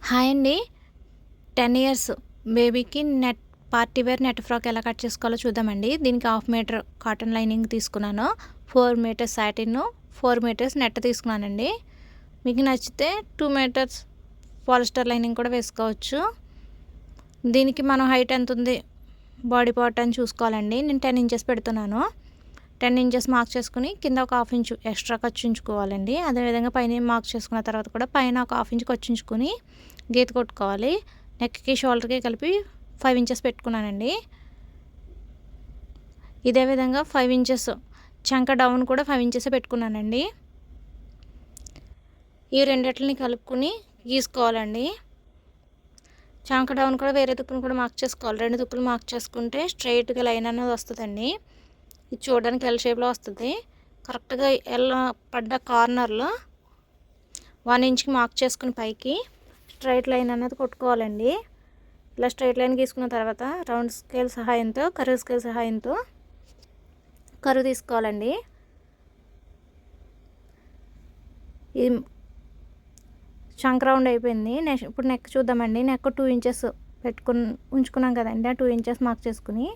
Hi అండి. 10 years బేబీకి party wear net frock ఎలా కట్ చేసుకోవాలో చూద్దామండి. దీనికి 1/2 మీటర్ కాటన్ లైనింగ్ తీసుకున్నాను. 4 మీటర్స్ సాటిన్, 4 మీటర్స్ నెట్ తీసుకున్నానండి. మీకు నచ్చితే 2 మీటర్స్ పాలిస్టర్ లైనింగ్ కూడా వేసుకోవచ్చు. దీనికి మనం హైట్ ఎంత ఉంది బాడీ పార్ట్ అని చూసుకోవాలండి. నేను 10 ఇంచెస్ పెడుతున్నాను. 10 ఇంచెస్ మార్క్ చేసుకుని కింద ఒక 1/2 ఇంచు ఎక్స్ట్రా ఖర్చు ఉంచుకోవాలండి. అదేవిధంగా పైన మార్క్ చేసుకున్న తర్వాత కూడా పైన ఒక 1/2 ఇంచు ఖర్చు ఉంచుకొని గీత కొట్టుకోవాలి. నెక్కి షోల్డర్కి కలిపి 5 ఇంచెస్ పెట్టుకున్నానండి. ఇదే విధంగా 5 ఇంచెస్ చంక డౌన్ కూడా 5 ఇంచెస్ పెట్టుకున్నానండి. ఈ రెండిటిని కలుపుకొని గీసుకోవాలండి. చంక డౌన్ కూడా వేరే దుక్కును కూడా మార్క్ చేసుకోవాలి. 2 దుక్కులు మార్క్ చేసుకుంటే స్ట్రైట్గా లైన్ అనేది వస్తుందండి. ఇది చూడడానికి ఎల్ షేప్లో వస్తుంది. కరెక్ట్గా ఎల్ పడ్డ కార్నర్లో 1 ఇంచ్కి మార్క్ చేసుకుని పైకి స్ట్రైట్ లైన్ అనేది కొట్టుకోవాలండి. ఇలా స్ట్రైట్ లైన్ గీసుకున్న తర్వాత రౌండ్ స్కేల్ సహాయంతో కర్వ్ స్కేల్ సహాయంతో కర్వ్ తీసుకోవాలండి. ఈ చంక్ రౌండ్ అయిపోయింది. ఇప్పుడు నెక్ చూద్దామండి. నెక్ 2 ఇంచెస్ ఉంచుకున్నాం కదండి. ఆ 2 ఇంచెస్ మార్క్ చేసుకుని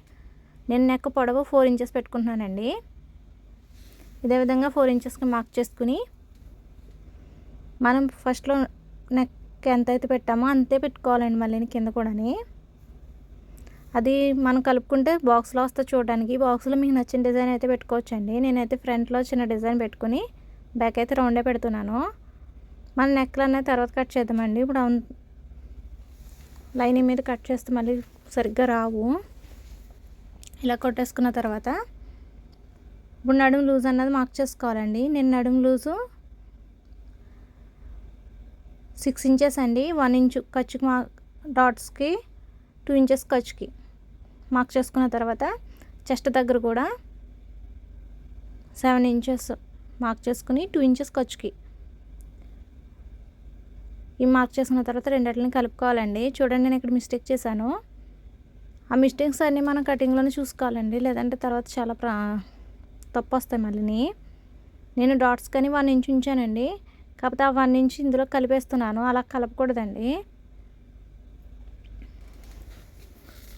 నేను నెక్ పొడవు 4 ఇంచెస్ పెట్టుకుంటున్నానండి. ఇదే విధంగా 4 ఇంచెస్కి మార్క్ చేసుకుని మనం ఫస్ట్లో నెక్ ఎంత అయితే పెట్టామో అంతే పెట్టుకోవాలండి. మళ్ళీ కింద కూడాని అది మనం కలుపుకుంటే బాక్స్లో వస్తే చూడడానికి. బాక్స్లో మీకు నచ్చిన డిజైన్ అయితే పెట్టుకోవచ్చండి. నేనైతే ఫ్రంట్లో చిన్న డిజైన్ పెట్టుకుని బ్యాక్ అయితే రౌండే పెడుతున్నాను. మన నెక్లు అనేది తర్వాత కట్ చేద్దామండి. ఇప్పుడు లైనింగ్ మీద కట్ చేస్తే మళ్ళీ సరిగ్గా రావు. ఇలా కొట్టేసుకున్న తర్వాత ఇప్పుడు నడుము లూజ్ అన్నది మార్క్ చేసుకోవాలండి. నేను నడుము లూజు 6 ఇంచెస్ అండి. 1 ఇంచు ఖర్చుకి డాట్స్కి 2 ఇంచెస్ ఖర్చుకి మార్క్ చేసుకున్న తర్వాత చెస్ట్ దగ్గర కూడా 7 ఇంచెస్ మార్క్ చేసుకుని 2 ఇంచెస్ ఖర్చుకి ఈ మార్క్ చేసుకున్న తర్వాత రెండింటిని కలుపుకోవాలండి. చూడండి, నేను ఇక్కడ మిస్టేక్ చేశాను. ఆ మిస్టేక్స్ అన్నీ మనం కటింగ్లోనే చూసుకోవాలండి, లేదంటే తర్వాత చాలా తప్పు వస్తాయి మళ్ళీ. నేను డాట్స్ కానీ 1 ఇంచ్ ఉంచానండి. కాకపోతే ఆ 1 ఇంచ్ ఇందులో కలిపేస్తున్నాను. అలా కలపకూడదండి.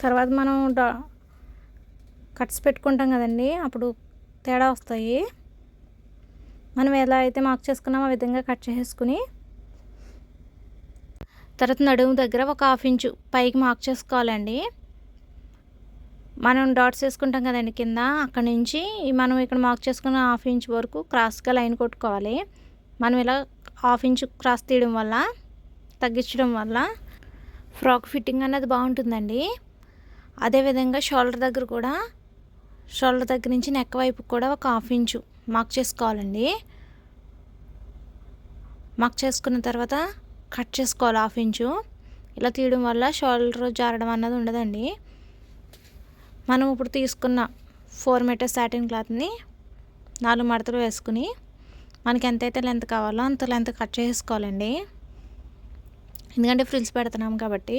తర్వాత మనం కట్స్ పెట్టుకుంటాం కదండి, అప్పుడు తేడా వస్తాయి. మనం ఎలా అయితే మార్క్ చేసుకున్నామో ఆ విధంగా కట్ చేసుకుని తర్వాత నడుము దగ్గర ఒక 1/2 ఇంచు పైకి మార్క్ చేసుకోవాలండి. మనం డాట్స్ వేసుకుంటాం కదండి కింద, అక్కడ నుంచి మనం ఇక్కడ మార్క్ చేసుకున్న 1/2 ఇంచ్ వరకు క్రాస్గా లైన్ కొట్టుకోవాలి. మనం ఇలా 1/2 ఇంచు క్రాస్ తీయడం వల్ల, తగ్గించడం వల్ల ఫ్రాక్ ఫిట్టింగ్ అనేది బాగుంటుందండి. అదేవిధంగా షోల్డర్ దగ్గర నుంచి నెక్ వైపు కూడా ఒక 1/2 ఇంచు మార్క్ చేసుకోవాలండి. మార్క్ చేసుకున్న తర్వాత కట్ చేసుకోవాలి 1/2 ఇంచు. ఇలా తీయడం వల్ల షోల్డర్ జారడం అన్నది ఉండదండి. మనం ఇప్పుడు తీసుకున్న 4 మీటర్స్ సాటిన్ క్లాత్ని 4 మడతలు వేసుకుని మనకి ఎంతైతే లెంత్ కావాలో అంత లెంత్ కట్ చేసుకోవాలండి. ఎందుకంటే ఫ్రిల్స్ పెడుతున్నాం కాబట్టి.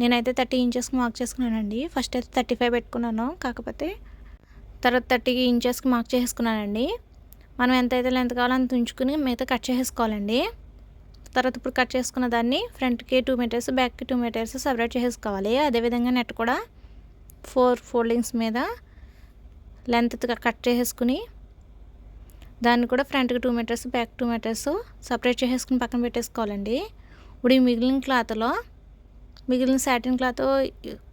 నేనైతే 30 ఇంచెస్కి మార్క్ చేసుకున్నానండి. ఫస్ట్ అయితే 35 పెట్టుకున్నాను, కాకపోతే తర్వాత 30 ఇంచెస్కి మార్క్ చేసుకున్నానండి. మనం ఎంతైతే లెంత్ కావాలో అంత ఉంచుకుని మిగతా కట్ చేసుకోవాలండి. తర్వాత ఇప్పుడు కట్ చేసుకున్న దాన్ని ఫ్రంట్కి 2 మీటర్స్, బ్యాక్కి 2 మీటర్స్ సపరేట్ చేసుకోవాలి. అదేవిధంగా నెట్ కూడా 4 ఫోల్డింగ్స్ మీద లెంత్ కట్ చేసుకుని దాన్ని కూడా ఫ్రంట్కి 2 మీటర్స్, బ్యాక్ 2 మీటర్స్ సపరేట్ చేసుకుని పక్కన పెట్టేసుకోవాలండి. ఇప్పుడు ఈ మిగిలిన సాటిన్ క్లాత్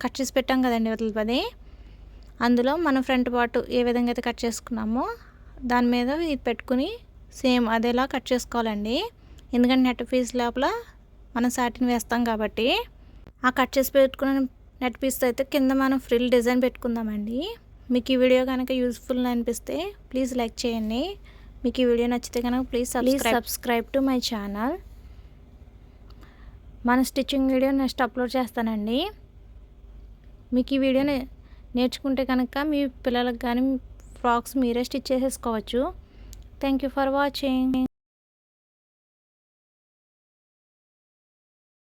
కట్ చేసి పెట్టాం కదండి వదిలిపది, అందులో మనం ఫ్రంట్ పార్ట్ ఏ విధంగా అయితే కట్ చేసుకున్నామో దాని మీద ఇది పెట్టుకుని సేమ్ అదేలా కట్ చేసుకోవాలండి. ఎందుకంటే నెట్ పీస్ లోపల మనం సాటిన్ వేస్తాం కాబట్టి. ఆ కట్ చేసి పెట్టుకున్న నెట్ పీస్ అయితే కింద మనం ఫ్రిల్ డిజైన్ పెట్టుకుందామండి. మీకు ఈ వీడియో కనుక యూస్ఫుల్ అనిపిస్తే ప్లీజ్ లైక్ చేయండి. మీకు ఈ వీడియో నచ్చితే కనుక please subscribe to my channel. మన స్టిచ్చింగ్ వీడియో నెక్స్ట్ అప్లోడ్ చేస్తానండి. మీకు ఈ వీడియో నేర్చుకుంటే కనుక మీ పిల్లలకు కానీ ఫ్రాక్స్ మీరే స్టిచ్ చేసేసుకోవచ్చు. Thank you for watching.